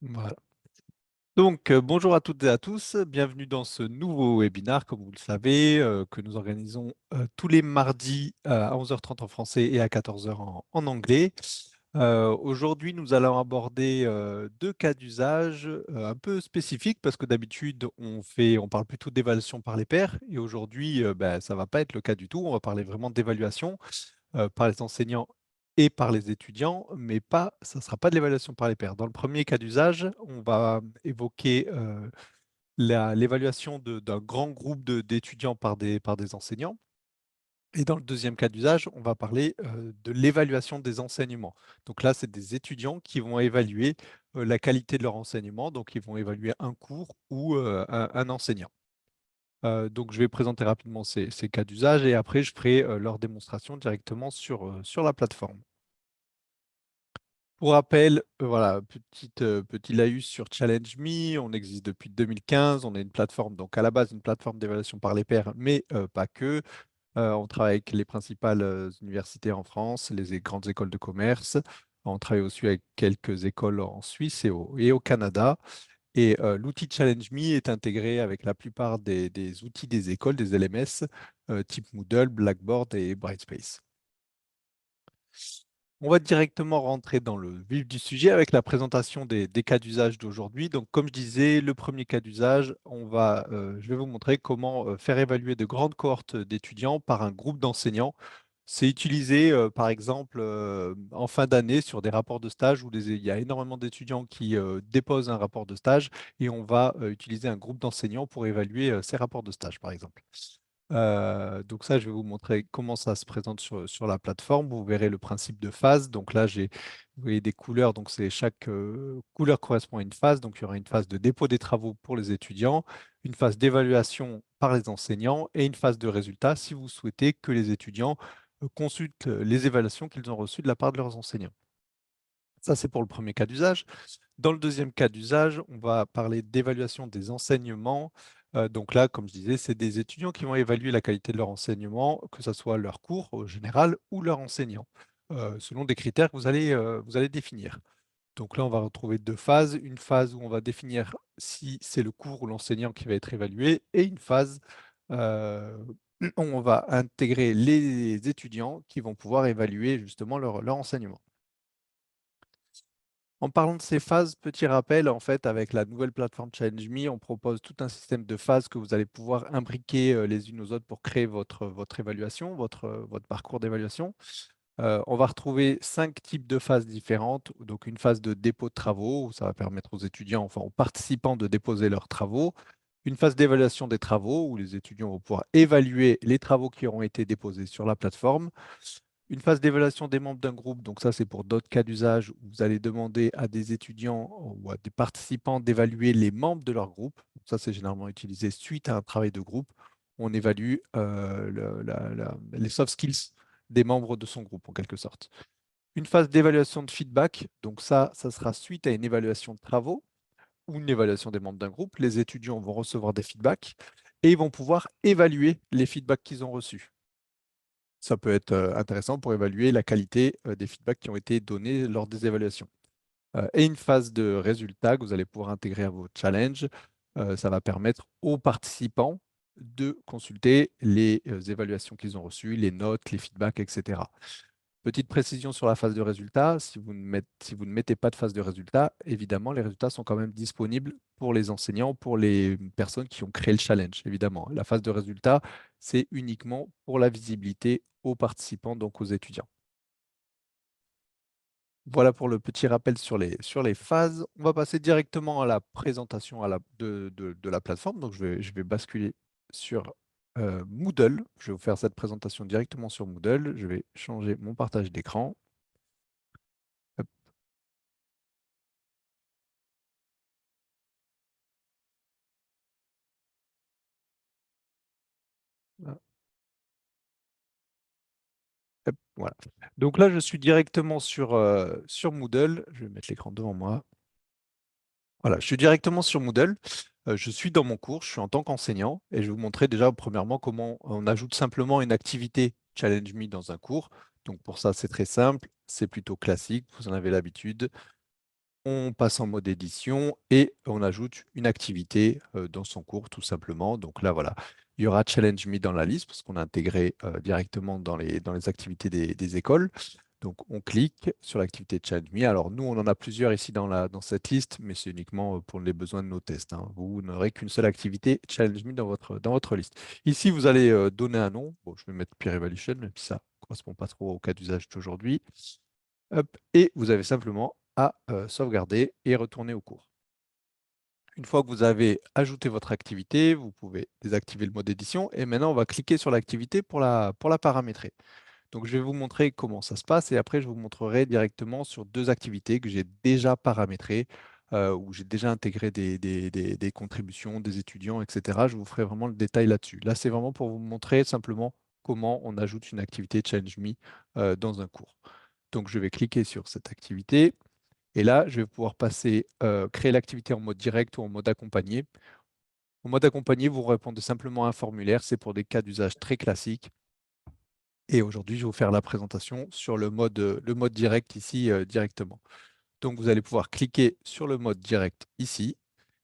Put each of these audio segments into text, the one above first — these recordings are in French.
Voilà. Donc, bonjour à toutes et à tous. Bienvenue dans ce nouveau webinaire, comme vous le savez, que nous organisons tous les mardis à 11h30 en français et à 14h en anglais. Aujourd'hui, nous allons aborder deux cas d'usage un peu spécifiques parce que d'habitude, on parle plutôt d'évaluation par les pairs et aujourd'hui, ça ne va pas être le cas du tout. On va parler vraiment d'évaluation par les enseignants et par les étudiants, mais ça ne sera pas de l'évaluation par les pairs. Dans le premier cas d'usage, on va évoquer l'évaluation d'un grand groupe d'étudiants par des enseignants. Et dans le deuxième cas d'usage, on va parler de l'évaluation des enseignements. Donc là, c'est des étudiants qui vont évaluer la qualité de leur enseignement, donc ils vont évaluer un cours ou un enseignant. Donc je vais présenter rapidement ces cas d'usage et après je ferai leur démonstration directement sur la plateforme. Pour rappel, voilà, petit laïus sur Challenge Me, on existe depuis 2015, on est une plateforme, donc à la base une plateforme d'évaluation par les pairs, mais pas que. On travaille avec les principales universités en France, les grandes écoles de commerce. On travaille aussi avec quelques écoles en Suisse et au Canada. Et l'outil Challenge Me est intégré avec la plupart des outils des écoles, des LMS, type Moodle, Blackboard et Brightspace. On va directement rentrer dans le vif du sujet avec la présentation des cas d'usage d'aujourd'hui. Donc, comme je disais, le premier cas d'usage, je vais vous montrer comment faire évaluer de grandes cohortes d'étudiants par un groupe d'enseignants. C'est utilisé, par exemple, en fin d'année sur des rapports de stage où il y a énormément d'étudiants qui déposent un rapport de stage et on va utiliser un groupe d'enseignants pour évaluer ces rapports de stage, par exemple. Donc ça, je vais vous montrer comment ça se présente sur la plateforme. Vous verrez le principe de phase. Donc là, vous voyez des couleurs. Donc chaque couleur correspond à une phase. Donc il y aura une phase de dépôt des travaux pour les étudiants, une phase d'évaluation par les enseignants et une phase de résultat si vous souhaitez que les étudiants consultent les évaluations qu'ils ont reçues de la part de leurs enseignants. Ça, c'est pour le premier cas d'usage. Dans le deuxième cas d'usage, on va parler d'évaluation des enseignements. Donc là, comme je disais, c'est des étudiants qui vont évaluer la qualité de leur enseignement, que ce soit leur cours au général ou leur enseignant, selon des critères que vous allez définir. Donc là, on va retrouver deux phases. Une phase où on va définir si c'est le cours ou l'enseignant qui va être évalué et une phase où on va intégrer les étudiants qui vont pouvoir évaluer justement leur enseignement. En parlant de ces phases, petit rappel, en fait, avec la nouvelle plateforme Challenge Me, on propose tout un système de phases que vous allez pouvoir imbriquer les unes aux autres pour créer votre évaluation, votre parcours d'évaluation. On va retrouver 5 types de phases différentes. Donc, une phase de dépôt de travaux, où ça va permettre aux étudiants, enfin aux participants de déposer leurs travaux. Une phase d'évaluation des travaux, où les étudiants vont pouvoir évaluer les travaux qui auront été déposés sur la plateforme. Une phase d'évaluation des membres d'un groupe, donc ça c'est pour d'autres cas d'usage où vous allez demander à des étudiants ou à des participants d'évaluer les membres de leur groupe. Ça c'est généralement utilisé suite à un travail de groupe. On évalue les soft skills des membres de son groupe en quelque sorte. Une phase d'évaluation de feedback, donc ça sera suite à une évaluation de travaux ou une évaluation des membres d'un groupe. Les étudiants vont recevoir des feedbacks et ils vont pouvoir évaluer les feedbacks qu'ils ont reçus. Ça peut être intéressant pour évaluer la qualité des feedbacks qui ont été donnés lors des évaluations. Et une phase de résultat que vous allez pouvoir intégrer à vos challenges. Ça va permettre aux participants de consulter les évaluations qu'ils ont reçues, les notes, les feedbacks, etc. Petite précision sur la phase de résultat, si vous ne mettez pas de phase de résultat, évidemment, les résultats sont quand même disponibles pour les enseignants, pour les personnes qui ont créé le challenge, évidemment. La phase de résultat, c'est uniquement pour la visibilité aux participants, donc aux étudiants. Voilà pour le petit rappel sur les phases. On va passer directement à la présentation de la plateforme. Donc, je vais basculer sur Moodle. Je vais vous faire cette présentation directement sur Moodle. Je vais changer mon partage d'écran. Hop, là, hop, voilà. Donc là, je suis directement sur Moodle. Je vais mettre l'écran devant moi. Voilà, je suis directement sur Moodle. Je suis dans mon cours, je suis en tant qu'enseignant et je vais vous montrer déjà premièrement comment on ajoute simplement une activité Challenge Me dans un cours. Donc pour ça, c'est très simple, c'est plutôt classique, vous en avez l'habitude. On passe en mode édition et on ajoute une activité dans son cours, tout simplement. Donc là, voilà, il y aura Challenge Me dans la liste parce qu'on a intégré directement dans les activités des écoles. Donc, on clique sur l'activité Challenge Me. Alors, nous, on en a plusieurs ici dans cette liste, mais c'est uniquement pour les besoins de nos tests, hein. Vous n'aurez qu'une seule activité Challenge Me dans votre liste. Ici, vous allez donner un nom. Bon, je vais mettre Peer Evaluation, même si ça ne correspond pas trop au cas d'usage d'aujourd'hui. Hop, et vous avez simplement à sauvegarder et retourner au cours. Une fois que vous avez ajouté votre activité, vous pouvez désactiver le mode édition et maintenant on va cliquer sur l'activité pour la paramétrer. Donc je vais vous montrer comment ça se passe et après je vous montrerai directement sur deux activités que j'ai déjà paramétrées, où j'ai déjà intégré des contributions des étudiants, etc. Je vous ferai vraiment le détail là-dessus. Là, c'est vraiment pour vous montrer simplement comment on ajoute une activité Change Me dans un cours. Donc je vais cliquer sur cette activité. Et là, je vais pouvoir passer, créer l'activité en mode direct ou en mode accompagné. En mode accompagné, vous répondez simplement à un formulaire. C'est pour des cas d'usage très classiques. Et aujourd'hui, je vais vous faire la présentation sur le mode direct ici directement. Donc, vous allez pouvoir cliquer sur le mode direct ici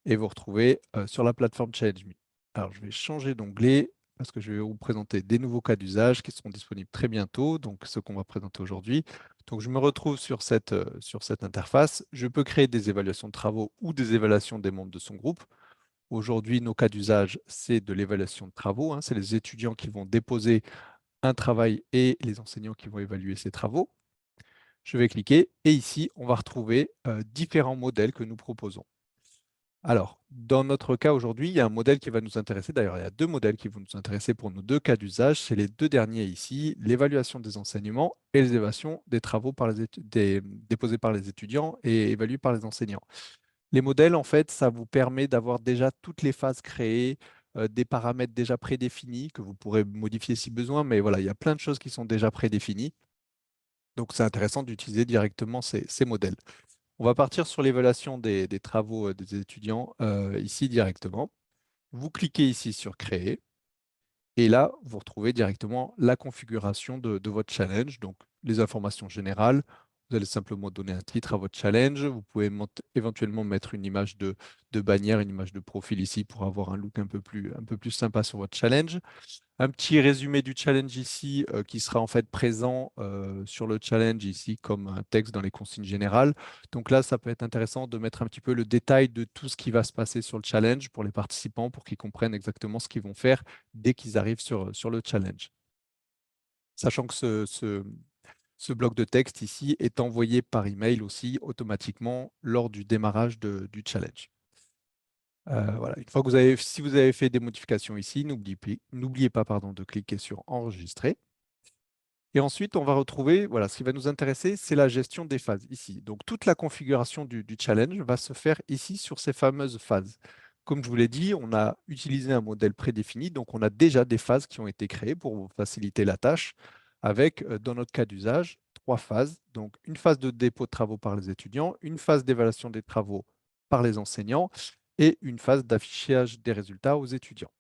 et vous retrouver sur la plateforme Challenge Me. Alors, je vais changer d'onglet parce que je vais vous présenter des nouveaux cas d'usage qui seront disponibles très bientôt, donc ceux qu'on va présenter aujourd'hui. Donc, je me retrouve sur cette interface. Je peux créer des évaluations de travaux ou des évaluations des membres de son groupe. Aujourd'hui, nos cas d'usage, c'est de l'évaluation de travaux, hein. C'est les étudiants qui vont déposer un travail et les enseignants qui vont évaluer ces travaux. Je vais cliquer et ici, on va retrouver différents modèles que nous proposons. Alors, dans notre cas aujourd'hui, il y a un modèle qui va nous intéresser. D'ailleurs, il y a deux modèles qui vont nous intéresser pour nos deux cas d'usage. C'est les deux derniers ici, l'évaluation des enseignements et l'évaluation des travaux déposés par les étudiants et évalués par les enseignants. Les modèles, en fait, ça vous permet d'avoir déjà toutes les phases créées, des paramètres déjà prédéfinis que vous pourrez modifier si besoin, mais voilà, il y a plein de choses qui sont déjà prédéfinies. Donc, c'est intéressant d'utiliser directement ces modèles. On va partir sur l'évaluation des travaux des étudiants ici directement. Vous cliquez ici sur Créer. Et là, vous retrouvez directement la configuration de votre challenge, donc les informations générales. Vous allez simplement donner un titre à votre challenge. Vous pouvez éventuellement mettre une image de bannière, une image de profil ici pour avoir un look un peu plus sympa sur votre challenge. Un petit résumé du challenge ici qui sera en fait présent sur le challenge ici comme un texte dans les consignes générales. Donc là, ça peut être intéressant de mettre un petit peu le détail de tout ce qui va se passer sur le challenge pour les participants pour qu'ils comprennent exactement ce qu'ils vont faire dès qu'ils arrivent sur le challenge. Sachant que ce bloc de texte ici est envoyé par email aussi automatiquement lors du démarrage du challenge. Voilà. Une fois que si vous avez fait des modifications ici, n'oubliez pas pardon, de cliquer sur Enregistrer. Et ensuite, on va retrouver, voilà, ce qui va nous intéresser, c'est la gestion des phases ici. Donc, toute la configuration du challenge va se faire ici sur ces fameuses phases. Comme je vous l'ai dit, on a utilisé un modèle prédéfini, donc on a déjà des phases qui ont été créées pour vous faciliter la tâche avec, dans notre cas d'usage, trois phases. Donc, une phase de dépôt de travaux par les étudiants, une phase d'évaluation des travaux par les enseignants et une phase d'affichage des résultats aux étudiants.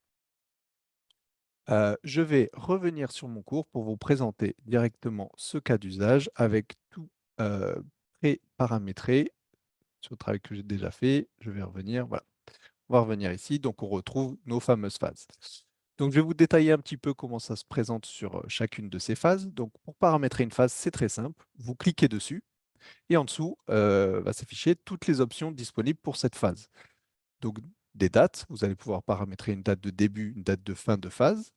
Je vais revenir sur mon cours pour vous présenter directement ce cas d'usage avec tout pré-paramétré sur le travail que j'ai déjà fait. Je vais revenir, voilà. On va revenir ici, donc on retrouve nos fameuses phases. Donc je vais vous détailler un petit peu comment ça se présente sur chacune de ces phases. Donc pour paramétrer une phase, c'est très simple. Vous cliquez dessus et en dessous va s'afficher toutes les options disponibles pour cette phase. Donc des dates, vous allez pouvoir paramétrer une date de début, une date de fin de phase.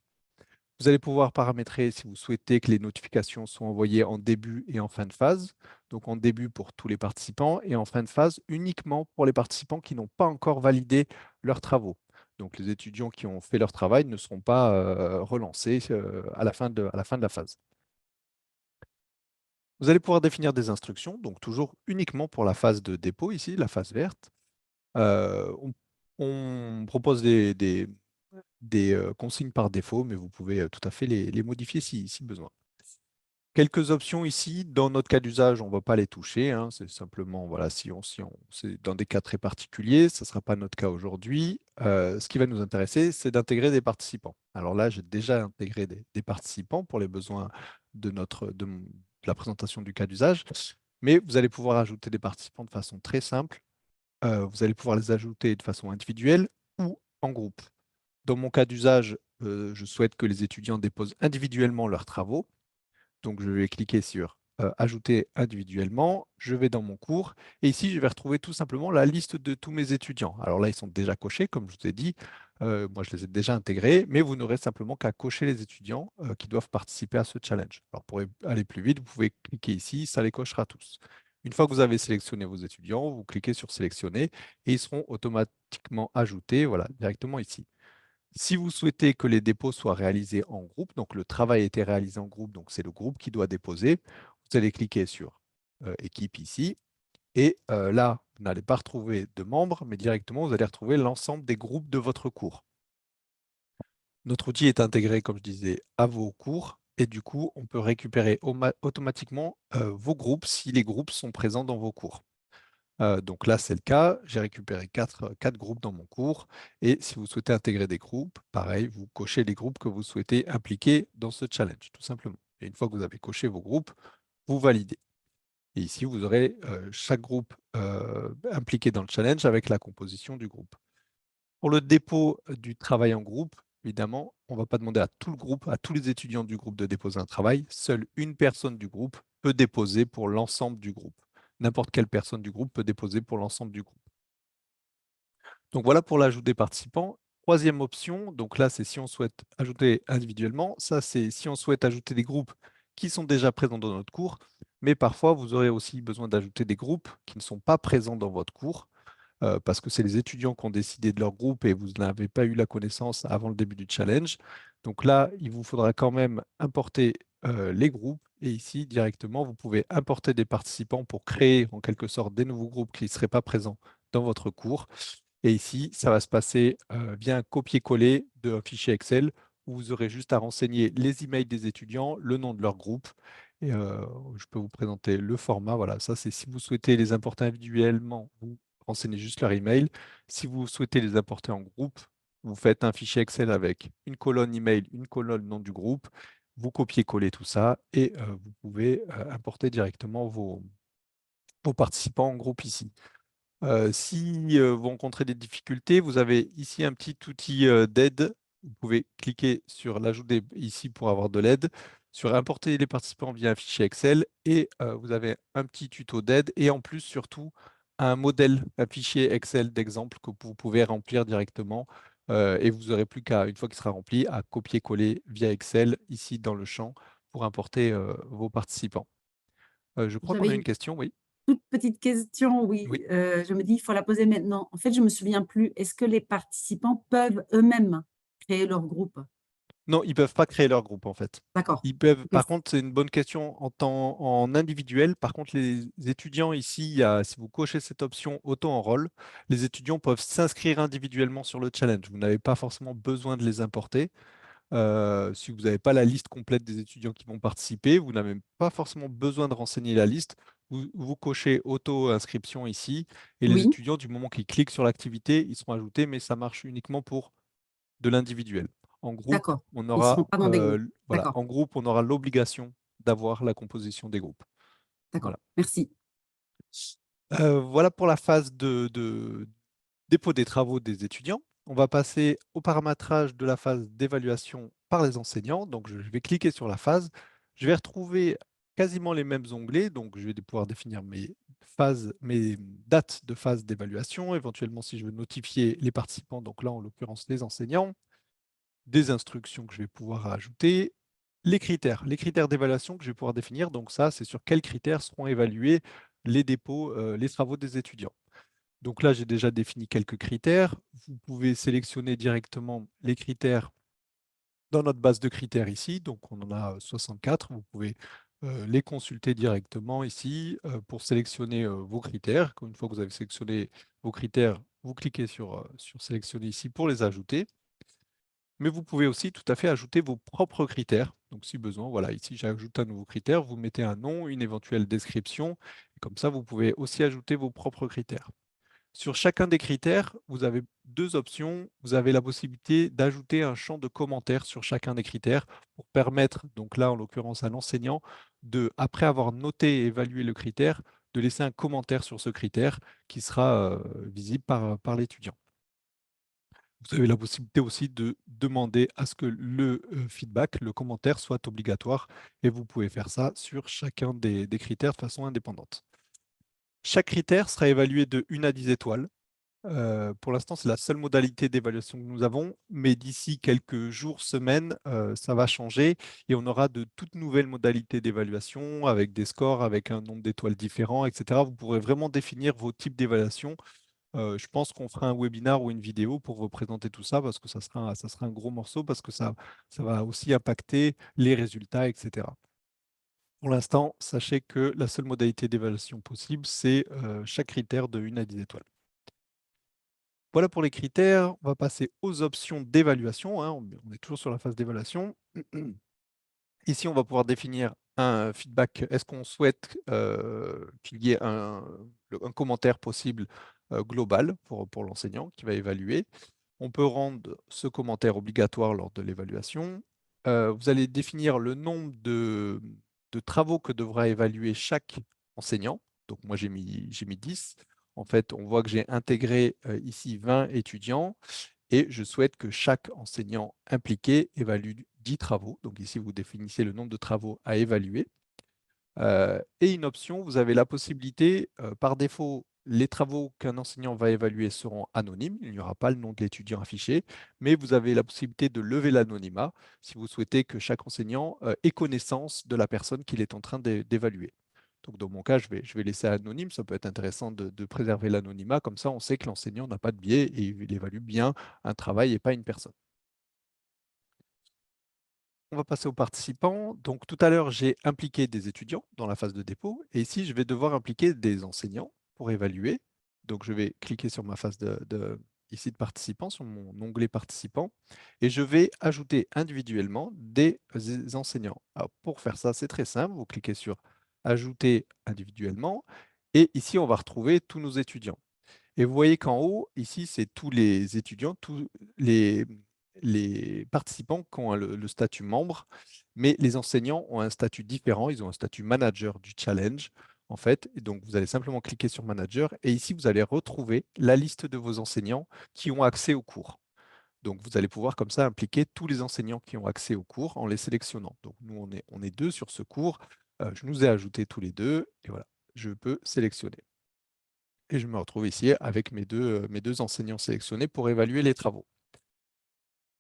Vous allez pouvoir paramétrer si vous souhaitez que les notifications soient envoyées en début et en fin de phase. Donc en début pour tous les participants et en fin de phase uniquement pour les participants qui n'ont pas encore validé leurs travaux. Donc les étudiants qui ont fait leur travail ne seront pas relancés à la fin de la phase. Vous allez pouvoir définir des instructions, donc toujours uniquement pour la phase de dépôt ici, la phase verte. On propose des consignes par défaut, mais vous pouvez tout à fait les modifier si besoin. Quelques options ici, dans notre cas d'usage, on ne va pas les toucher, hein. C'est simplement, voilà, c'est dans des cas très particuliers, ça ne sera pas notre cas aujourd'hui. Ce qui va nous intéresser, c'est d'intégrer des participants. Alors là, j'ai déjà intégré des participants pour les besoins de la présentation du cas d'usage. Mais vous allez pouvoir ajouter des participants de façon très simple. Vous allez pouvoir les ajouter de façon individuelle ou en groupe. Dans mon cas d'usage, je souhaite que les étudiants déposent individuellement leurs travaux. Donc, je vais cliquer sur Ajouter individuellement. Je vais dans mon cours et ici, je vais retrouver tout simplement la liste de tous mes étudiants. Alors là, ils sont déjà cochés, comme je vous ai dit. Moi, je les ai déjà intégrés, mais vous n'aurez simplement qu'à cocher les étudiants qui doivent participer à ce challenge. Alors, pour aller plus vite, vous pouvez cliquer ici, ça les cochera tous. Une fois que vous avez sélectionné vos étudiants, vous cliquez sur Sélectionner et ils seront automatiquement ajoutés, voilà, directement ici. Si vous souhaitez que les dépôts soient réalisés en groupe, donc le travail a été réalisé en groupe, donc c'est le groupe qui doit déposer, vous allez cliquer sur Équipe ici, et là, vous n'allez pas retrouver de membres, mais directement, vous allez retrouver l'ensemble des groupes de votre cours. Notre outil est intégré, comme je disais, à vos cours, et du coup, on peut récupérer automatiquement vos groupes si les groupes sont présents dans vos cours. Donc là, c'est le cas. J'ai récupéré quatre groupes dans mon cours. Et si vous souhaitez intégrer des groupes, pareil, vous cochez les groupes que vous souhaitez impliquer dans ce challenge, tout simplement. Et une fois que vous avez coché vos groupes, vous validez. Et ici, vous aurez chaque groupe impliqué dans le challenge avec la composition du groupe. Pour le dépôt du travail en groupe, évidemment, on ne va pas demander à tout le groupe, à tous les étudiants du groupe de déposer un travail. Seule une personne du groupe peut déposer pour l'ensemble du groupe. N'importe quelle personne du groupe peut déposer pour l'ensemble du groupe. Donc voilà pour l'ajout des participants. Troisième option, donc là c'est si on souhaite ajouter individuellement. Ça c'est si on souhaite ajouter des groupes qui sont déjà présents dans notre cours. Mais parfois vous aurez aussi besoin d'ajouter des groupes qui ne sont pas présents dans votre cours parce que c'est les étudiants qui ont décidé de leur groupe et vous n'avez pas eu la connaissance avant le début du challenge. Donc là, il vous faudra quand même importer les groupes et ici, directement, vous pouvez importer des participants pour créer en quelque sorte des nouveaux groupes qui ne seraient pas présents dans votre cours. Et ici, ça va se passer via un copier-coller d'un fichier Excel où vous aurez juste à renseigner les emails des étudiants, le nom de leur groupe. Et je peux vous présenter le format. Voilà, ça c'est si vous souhaitez les importer individuellement, vous renseignez juste leur email. Si vous souhaitez les importer en groupe, vous faites un fichier Excel avec une colonne email, une colonne nom du groupe. Vous copiez-collez tout ça et vous pouvez importer directement vos participants en groupe ici. Si vous rencontrez des difficultés, vous avez ici un petit outil d'aide. Vous pouvez cliquer sur l'ajout ici pour avoir de l'aide, sur importer les participants via un fichier Excel et vous avez un petit tuto d'aide et en plus surtout un modèle, un fichier Excel d'exemple que vous pouvez remplir directement et vous n'aurez plus qu'à, une fois qu'il sera rempli, à copier-coller via Excel ici dans le champ pour importer vos participants. Je crois qu'on J'avais a une une question, oui. toute petite question, oui, Oui. je me dis: «Il faut la poser maintenant». En fait, je me souviens plus, est-ce que les participants peuvent eux-mêmes créer leur groupe? Non, ils peuvent pas créer leur groupe en fait. D'accord. Ils peuvent, OK, par contre, c'est une bonne question en individuel. Par contre, les étudiants ici, si vous cochez cette option auto-enrôle, les étudiants peuvent s'inscrire individuellement sur le challenge. Vous n'avez pas forcément besoin de les importer. Si vous n'avez pas la liste complète des étudiants qui vont participer, vous n'avez même pas forcément besoin de renseigner la liste. Vous cochez auto-inscription ici et les oui, étudiants, du moment qu'ils cliquent sur l'activité, ils seront ajoutés, mais ça marche uniquement pour de l'individuel. En groupe, d'accord. on Ils ne seront aura, pas dans des groupes. voilà, D'accord, en groupe, on aura l'obligation d'avoir la composition des groupes. d'accord. Voilà. Merci. Voilà pour la phase de dépôt des travaux des étudiants. On va passer au paramétrage de la phase d'évaluation par les enseignants. Donc, je vais cliquer sur la phase. Je vais retrouver quasiment les mêmes onglets. Donc, je vais pouvoir définir mes phases, mes dates de phase d'évaluation, éventuellement si je veux notifier les participants, donc là, en l'occurrence, les enseignants, des instructions que je vais pouvoir ajouter, les critères d'évaluation que je vais pouvoir définir. Donc ça, c'est sur quels critères seront évalués les dépôts, les travaux des étudiants. Donc là, j'ai déjà défini quelques critères. Vous pouvez sélectionner directement les critères dans notre base de critères ici. Donc on en a 64. Vous pouvez les consulter directement ici pour sélectionner vos critères. Une fois que vous avez sélectionné vos critères, vous cliquez sur sélectionner ici pour les ajouter. Mais vous pouvez aussi tout à fait ajouter vos propres critères. Donc si besoin, voilà, ici j'ajoute un nouveau critère, vous mettez un nom, une éventuelle description, et comme ça vous pouvez aussi ajouter vos propres critères. Sur chacun des critères, vous avez deux options. Vous avez la possibilité d'ajouter un champ de commentaires sur chacun des critères pour permettre, donc là en l'occurrence à l'enseignant, après avoir noté et évalué le critère, de laisser un commentaire sur ce critère qui sera visible par l'étudiant. Vous avez la possibilité aussi de demander à ce que le feedback, le commentaire, soit obligatoire et vous pouvez faire ça sur chacun des critères de façon indépendante. Chaque critère sera évalué de 1 à 10 étoiles. Pour l'instant, c'est la seule modalité d'évaluation que nous avons, mais d'ici quelques jours, semaines, ça va changer et on aura de toutes nouvelles modalités d'évaluation avec des scores, avec un nombre d'étoiles différents, etc. Vous pourrez vraiment définir vos types d'évaluation. Je pense qu'on fera un webinar ou une vidéo pour vous présenter tout ça parce que ça sera un gros morceau parce que ça va aussi impacter les résultats, etc. Pour l'instant, sachez que la seule modalité d'évaluation possible, c'est chaque critère de 1 à 10 étoiles. Voilà pour les critères. On va passer aux options d'évaluation, hein. On est toujours sur la phase d'évaluation. Ici, on va pouvoir définir un feedback. Est-ce qu'on souhaite qu'il y ait un commentaire possible global pour l'enseignant qui va évaluer? On peut rendre ce commentaire obligatoire lors de l'évaluation. Vous allez définir le nombre de travaux que devra évaluer chaque enseignant. Donc moi, j'ai mis 10. En fait, on voit que j'ai intégré ici 20 étudiants et je souhaite que chaque enseignant impliqué évalue 10 travaux. Donc ici, vous définissez le nombre de travaux à évaluer. Et une option, vous avez la possibilité, par défaut, les travaux qu'un enseignant va évaluer seront anonymes, il n'y aura pas le nom de l'étudiant affiché, mais vous avez la possibilité de lever l'anonymat si vous souhaitez que chaque enseignant ait connaissance de la personne qu'il est en train d'évaluer. Donc dans mon cas, je vais laisser anonyme, ça peut être intéressant de préserver l'anonymat, comme ça on sait que l'enseignant n'a pas de biais et il évalue bien un travail et pas une personne. On va passer aux participants. Donc tout à l'heure, j'ai impliqué des étudiants dans la phase de dépôt et ici, je vais devoir impliquer des enseignants pour évaluer. Donc je vais cliquer sur ma phase ici de participants, sur mon onglet participants et je vais ajouter individuellement des enseignants. Alors, pour faire ça, c'est très simple. Vous cliquez sur ajouter individuellement et ici, on va retrouver tous nos étudiants. Et vous voyez qu'en haut, ici, c'est tous les étudiants, tous les participants qui ont le statut membre, mais les enseignants ont un statut différent, ils ont un statut manager du challenge, en fait. Et donc, vous allez simplement cliquer sur manager et ici, vous allez retrouver la liste de vos enseignants qui ont accès au cours. Donc, vous allez pouvoir comme ça impliquer tous les enseignants qui ont accès au cours en les sélectionnant. Donc, nous, on est deux sur ce cours. Je nous ai ajoutés tous les deux et voilà, je peux sélectionner. Et je me retrouve ici avec mes deux enseignants sélectionnés pour évaluer les travaux.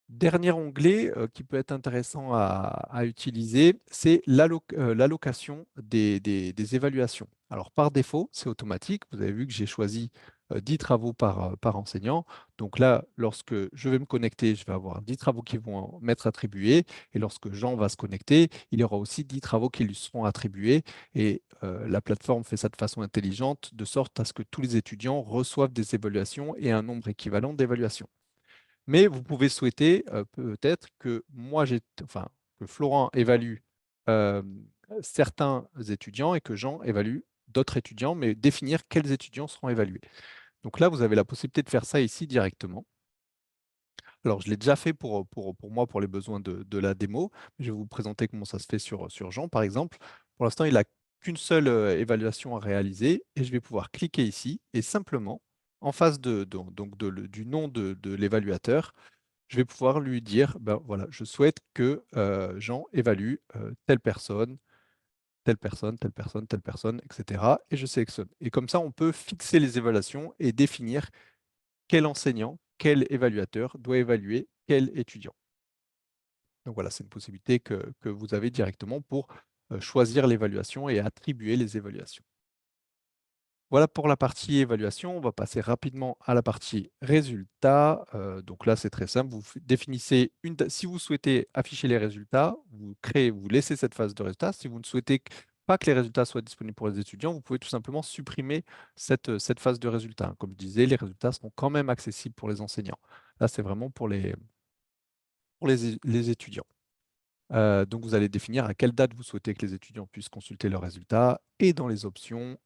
Dernier onglet qui peut être intéressant à utiliser, c'est l'allocation des évaluations. Alors par défaut, c'est automatique. Vous avez vu que j'ai choisi 10 travaux par enseignant. Donc là, lorsque je vais me connecter, je vais avoir 10 travaux qui vont m'être attribués. Et lorsque Jean va se connecter, il y aura aussi 10 travaux qui lui seront attribués. Et la plateforme fait ça de façon intelligente, de sorte à ce que tous les étudiants reçoivent des évaluations et un nombre équivalent d'évaluations. Mais vous pouvez souhaiter peut-être que enfin, que Florent évalue euh, certains étudiants et que Jean évalue d'autres étudiants, mais définir quels étudiants seront évalués. Donc là, vous avez la possibilité de faire ça ici directement. Alors, je l'ai déjà fait pour moi, pour les besoins de la démo. Je vais vous présenter comment ça se fait sur Jean, par exemple. Pour l'instant, il n'a qu'une seule évaluation à réaliser et je vais pouvoir cliquer ici et simplement, en face du nom de l'évaluateur, je vais pouvoir lui dire, ben voilà, je souhaite que Jean évalue telle personne, telle personne, telle personne, telle personne, etc. Et je sélectionne. Et comme ça, on peut fixer les évaluations et définir quel enseignant, quel évaluateur doit évaluer quel étudiant. Donc voilà, c'est une possibilité que vous avez directement pour choisir l'évaluation et attribuer les évaluations. Voilà pour la partie évaluation. On va passer rapidement à la partie résultats. Donc là, c'est très simple. Vous définissez si vous souhaitez afficher les résultats, vous laissez cette phase de résultats. Si vous ne souhaitez pas que les résultats soient disponibles pour les étudiants, vous pouvez tout simplement supprimer cette phase de résultats. Comme je disais, les résultats seront quand même accessibles pour les enseignants. Là, c'est vraiment pour les étudiants. Donc, vous allez définir à quelle date vous souhaitez que les étudiants puissent consulter leurs résultats et dans les options,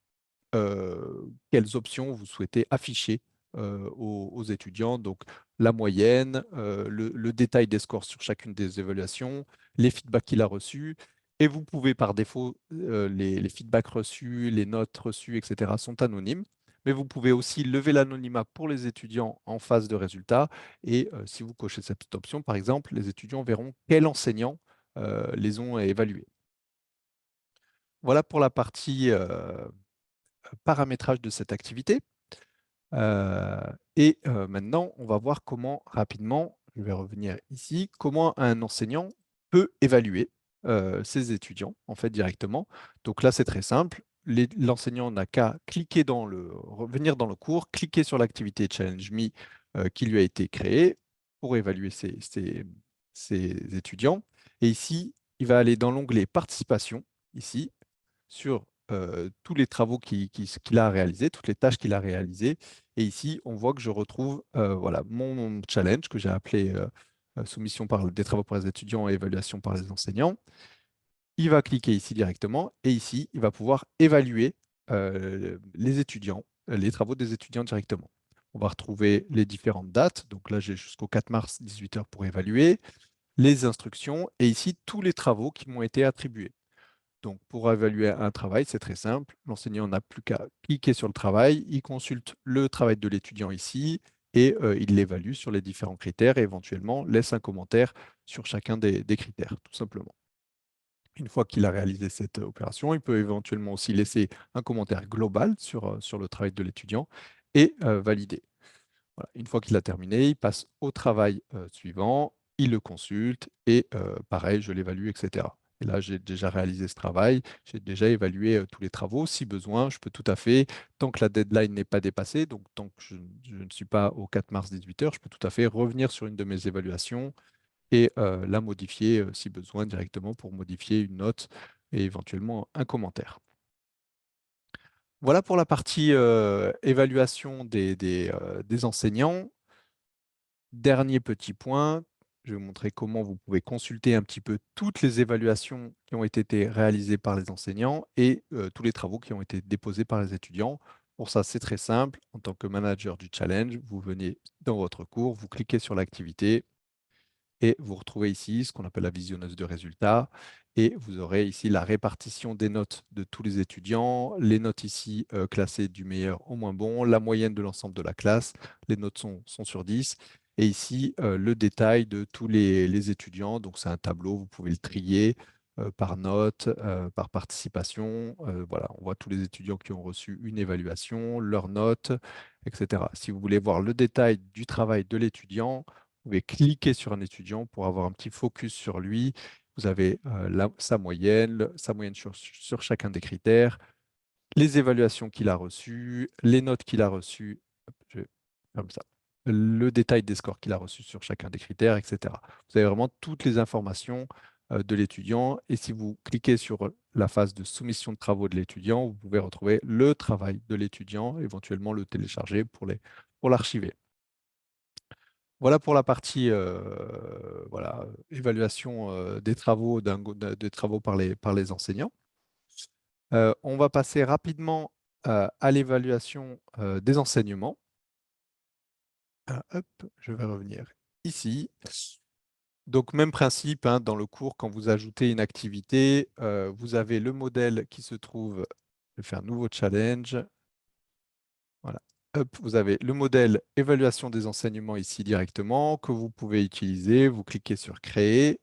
quelles options vous souhaitez afficher aux étudiants. Donc, la moyenne, le détail des scores sur chacune des évaluations, les feedbacks qu'il a reçus Et vous pouvez par défaut, les feedbacks reçus, les notes reçues, etc. sont anonymes. Mais vous pouvez aussi lever l'anonymat pour les étudiants en phase de résultat. Et si vous cochez cette option, par exemple, les étudiants verront quels enseignants les ont évalués. Voilà pour la partie paramétrage de cette activité. Maintenant, on va voir comment rapidement, je vais revenir ici, comment un enseignant peut évaluer ses étudiants en fait directement. Donc là, c'est très simple. L'enseignant n'a qu'à cliquer revenir dans le cours, cliquer sur l'activité Challenge Me qui lui a été créée pour évaluer ses étudiants. Et ici, il va aller dans l'onglet Participation, ici, sur tous les travaux qu'il a réalisés, toutes les tâches qu'il a réalisées. Et ici, on voit que je retrouve voilà, mon challenge que j'ai appelé soumission des travaux par les étudiants et évaluation par les enseignants. Il va cliquer ici directement et ici, il va pouvoir évaluer les étudiants, les travaux des étudiants directement. On va retrouver les différentes dates. Donc là, j'ai jusqu'au 4 mars, 18 h pour évaluer, les instructions et ici, tous les travaux qui m'ont été attribués. Donc, pour évaluer un travail, c'est très simple. L'enseignant n'a plus qu'à cliquer sur le travail, il consulte le travail de l'étudiant ici et il l'évalue sur les différents critères et éventuellement laisse un commentaire sur chacun des critères, tout simplement. Une fois qu'il a réalisé cette opération, il peut éventuellement aussi laisser un commentaire global sur le travail de l'étudiant et valider. Voilà. Une fois qu'il a terminé, il passe au travail suivant, il le consulte et pareil, je l'évalue, etc. Et là, j'ai déjà réalisé ce travail, j'ai déjà évalué tous les travaux. Si besoin, je peux tout à fait, tant que la deadline n'est pas dépassée, donc tant que je ne suis pas au 4 mars 18 h, je peux tout à fait revenir sur une de mes évaluations et la modifier si besoin directement pour modifier une note et éventuellement un commentaire. Voilà pour la partie évaluation des enseignants. Dernier petit point, je vais vous montrer comment vous pouvez consulter un petit peu toutes les évaluations qui ont été réalisées par les enseignants et tous les travaux qui ont été déposés par les étudiants. Pour ça, c'est très simple. En tant que manager du challenge, vous venez dans votre cours, vous cliquez sur l'activité et vous retrouvez ici ce qu'on appelle la visionneuse de résultats. Et vous aurez ici la répartition des notes de tous les étudiants, les notes ici classées du meilleur au moins bon, la moyenne de l'ensemble de la classe, les notes sont sur 10. Et ici, le détail de tous les étudiants. Donc, c'est un tableau, vous pouvez le trier par note, par participation. Voilà, on voit tous les étudiants qui ont reçu une évaluation, leurs notes, etc. Si vous voulez voir le détail du travail de l'étudiant, vous pouvez cliquer sur un étudiant pour avoir un petit focus sur lui. Vous avez sa moyenne sur chacun des critères, les évaluations qu'il a reçues, les notes qu'il a reçues, hop, je vais comme ça, le détail des scores qu'il a reçus sur chacun des critères, etc. Vous avez vraiment toutes les informations de l'étudiant. Et si vous cliquez sur la phase de soumission de travaux de l'étudiant, vous pouvez retrouver le travail de l'étudiant, éventuellement le télécharger pour l'archiver. Voilà pour la partie voilà, évaluation des travaux, des travaux par les enseignants. On va passer rapidement à l'évaluation des enseignements. Hop, je vais revenir ici. Donc, même principe, hein, dans le cours, quand vous ajoutez une activité, vous avez le modèle qui se trouve, je vais faire un nouveau challenge. Voilà. Hop, vous avez le modèle évaluation des enseignements ici directement que vous pouvez utiliser. Vous cliquez sur Créer,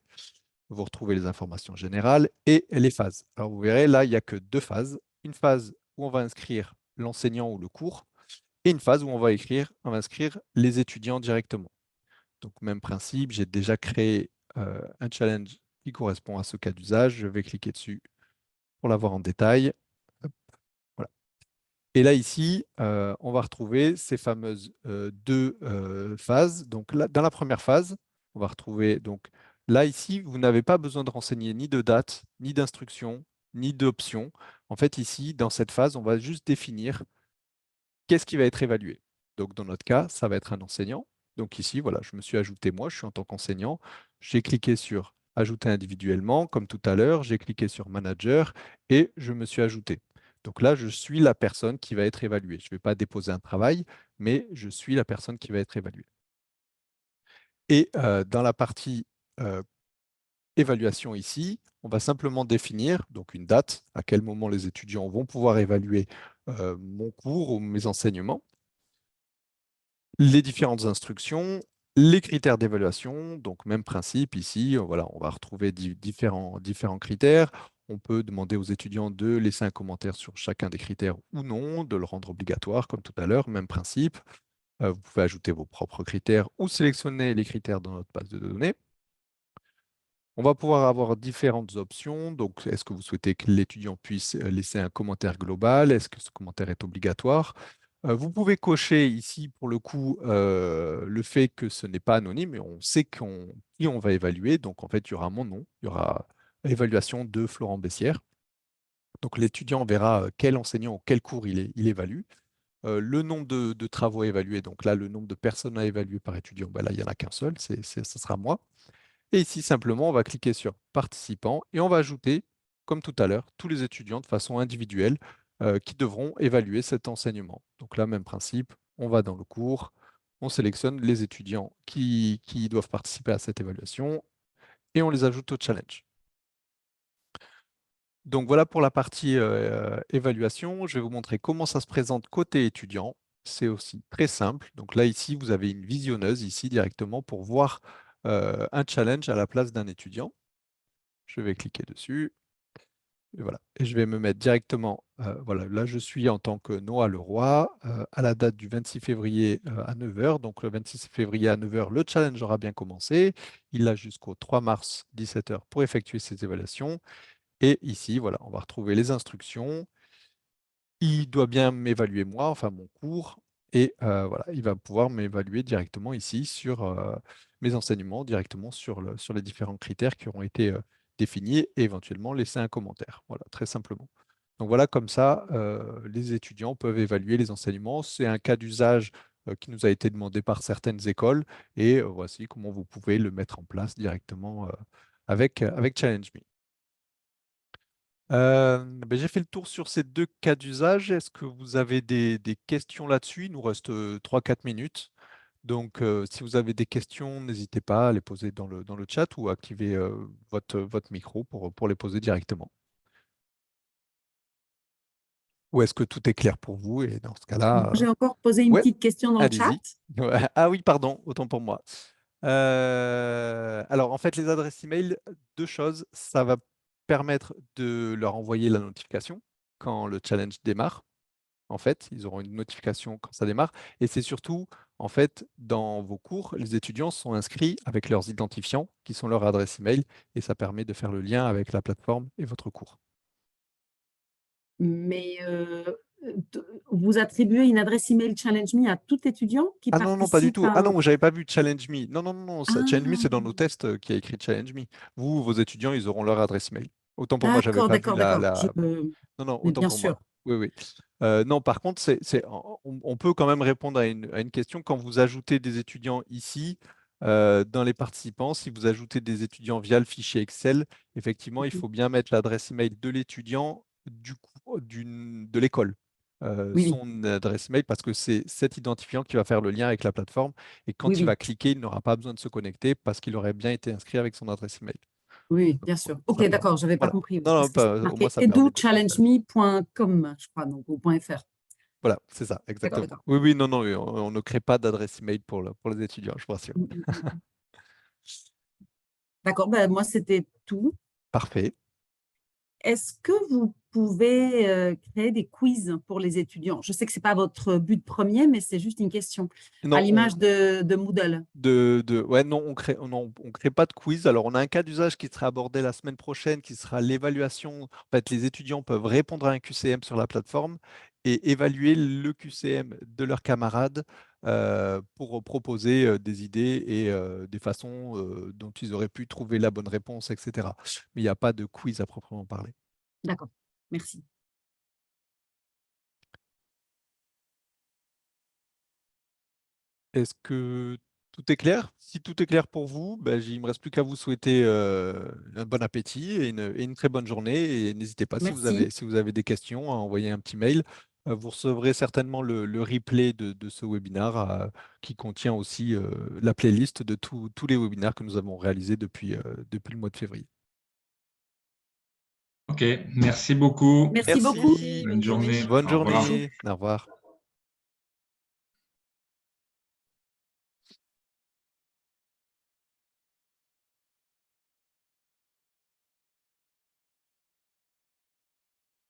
vous retrouvez les informations générales et les phases. Alors vous verrez, là, il n'y a que deux phases. Une phase où on va inscrire l'enseignant ou le cours et une phase où on va inscrire les étudiants directement. Donc même principe, j'ai déjà créé un challenge qui correspond à ce cas d'usage. Je vais cliquer dessus pour l'avoir en détail. Hop, voilà. Et là, ici, on va retrouver ces fameuses deux phases. Donc, là, dans la première phase, on va retrouver, donc là, ici, vous n'avez pas besoin de renseigner ni de date, ni d'instruction, ni d'option. En fait, ici, dans cette phase, on va juste définir qu'est-ce qui va être évalué. Donc, dans notre cas, ça va être un enseignant. Donc ici, voilà, je me suis ajouté moi, je suis en tant qu'enseignant. J'ai cliqué sur Ajouter individuellement, comme tout à l'heure. J'ai cliqué sur Manager et je me suis ajouté. Donc là, je suis la personne qui va être évaluée. Je ne vais pas déposer un travail, mais je suis la personne qui va être évaluée. Et dans la partie évaluation ici, on va simplement définir donc une date, à quel moment les étudiants vont pouvoir évaluer mon cours ou mes enseignements, les différentes instructions, les critères d'évaluation, donc même principe ici, voilà, on va retrouver différents critères. On peut demander aux étudiants de laisser un commentaire sur chacun des critères ou non, de le rendre obligatoire comme tout à l'heure, même principe. Vous pouvez ajouter vos propres critères ou sélectionner les critères dans notre base de données. On va pouvoir avoir différentes options. Donc, est-ce que vous souhaitez que l'étudiant puisse laisser un commentaire global? Est-ce que ce commentaire est obligatoire? Vous pouvez cocher ici, pour le coup, le fait que ce n'est pas anonyme et on sait qui on va évaluer. Donc, en fait, il y aura mon nom, il y aura évaluation de Florent Bessières. Donc, l'étudiant verra quel enseignant ou quel cours il évalue. Le nombre de travaux évalués, donc là, le nombre de personnes à évaluer par étudiant, ben là, il n'y en a qu'un seul, ce sera moi. Et ici, simplement, on va cliquer sur participants et on va ajouter, comme tout à l'heure, tous les étudiants de façon individuelle qui devront évaluer cet enseignement. Donc là, même principe, on va dans le cours, on sélectionne les étudiants qui doivent participer à cette évaluation et on les ajoute au challenge. Donc voilà pour la partie évaluation. Je vais vous montrer comment ça se présente côté étudiant. C'est aussi très simple. Donc là, ici, vous avez une visionneuse ici directement pour voir un challenge à la place d'un étudiant. Je vais cliquer dessus. Et voilà. Et je vais me mettre directement, voilà, là je suis en tant que Noah Leroy, à la date du 26 février à 9 heures. Donc le 26 février à 9 heures, le challenge aura bien commencé. Il a jusqu'au 3 mars 17 heures pour effectuer ses évaluations. Et ici, voilà, on va retrouver les instructions. Il doit bien m'évaluer moi, enfin mon cours, et voilà, il va pouvoir m'évaluer directement ici sur mes enseignements, directement sur les différents critères qui auront été définis et éventuellement laisser un commentaire. Voilà, très simplement. Donc voilà, comme ça, les étudiants peuvent évaluer les enseignements. C'est un cas d'usage qui nous a été demandé par certaines écoles et voici comment vous pouvez le mettre en place directement avec ChallengeMe. Ben, j'ai fait le tour sur ces deux cas d'usage. Est-ce que vous avez des questions là-dessus? Il nous reste 3-4 minutes. Donc, si vous avez des questions, n'hésitez pas à les poser dans le chat ou activer votre micro pour les poser directement. Ou est-ce que tout est clair pour vous? Et dans ce cas-là, J'ai encore posé une ouais, petite question dans le chat. allez-y. Ouais. Ah oui, pardon, autant pour moi. Alors, en fait, les adresses email, deux choses. Ça va permettre de leur envoyer la notification quand le challenge démarre. En fait, ils auront une notification quand ça démarre. Et c'est surtout, en fait, dans vos cours, les étudiants sont inscrits avec leurs identifiants, qui sont leur adresse email, et ça permet de faire le lien avec la plateforme et votre cours. Mais t vous attribuez une adresse email ChallengeMe à tout étudiant qui Ah non, non, pas du participe tout. Ah à non, j'avais pas vu Challenge Me. Non, non, non, non, Challenge Me, c'est dans nos ah! tests qui a écrit Challenge Me. Vous, vos étudiants, ils auront leur adresse email. Autant pour moi, j'avais D'accord, pas vu d'accord, d'accord. Je Non, non, mais autant bien pour moi. sûr. Oui, oui. Non, par contre, on peut quand même répondre à une question. Quand vous ajoutez des étudiants ici, dans les participants, si vous ajoutez des étudiants via le fichier Excel, effectivement, il Mmh. faut bien mettre l'adresse email de l'étudiant de l'école. Oui, oui. Son adresse mail parce que c'est cet identifiant qui va faire le lien avec la plateforme et Oui, quand il va oui. cliquer, il n'aura pas besoin de se connecter parce qu'il aurait bien été inscrit avec son adresse email. Oui, oui, Donc, bien sûr. OK, ça permet. d'accord, j'avais pas Voilà. compris, oui, Non, non, parce que c'est au moins marqué ça permet de faire. educhallengeme.com, je crois, donc ou .fr. Voilà, c'est ça, D'accord, exactement. d'accord. Oui, oui, non, non, on ne crée pas d'adresse email pour les étudiants, je vous rassure. Mmh, mmh, mmh, mmh. D'accord, ben, moi, c'était tout. Parfait. Est-ce que vous pouvez, créer des quiz pour les étudiants? Je sais que c'est pas votre but premier, mais c'est juste une question. À Non, l'image de Moodle. ouais, non, on crée pas de quiz. Alors, on a un cas d'usage qui sera abordé la semaine prochaine, qui sera l'évaluation. En fait, les étudiants peuvent répondre à un QCM sur la plateforme et évaluer le QCM de leurs camarades pour proposer des idées et des façons dont ils auraient pu trouver la bonne réponse, etc. Mais il n'y a pas de quiz à proprement parler. D'accord, merci. Est-ce que tout est clair? Si tout est clair pour vous, ben, il ne me reste plus qu'à vous souhaiter un bon appétit et une très bonne journée. Et n'hésitez pas, Merci. si vous avez des questions, à envoyer un petit mail. Vous recevrez certainement le replay de ce webinaire qui contient aussi la playlist de tous les webinaires que nous avons réalisés depuis le mois de février. OK, merci beaucoup. Merci beaucoup. Merci, Bonne journée. bonne Au revoir. journée, au revoir.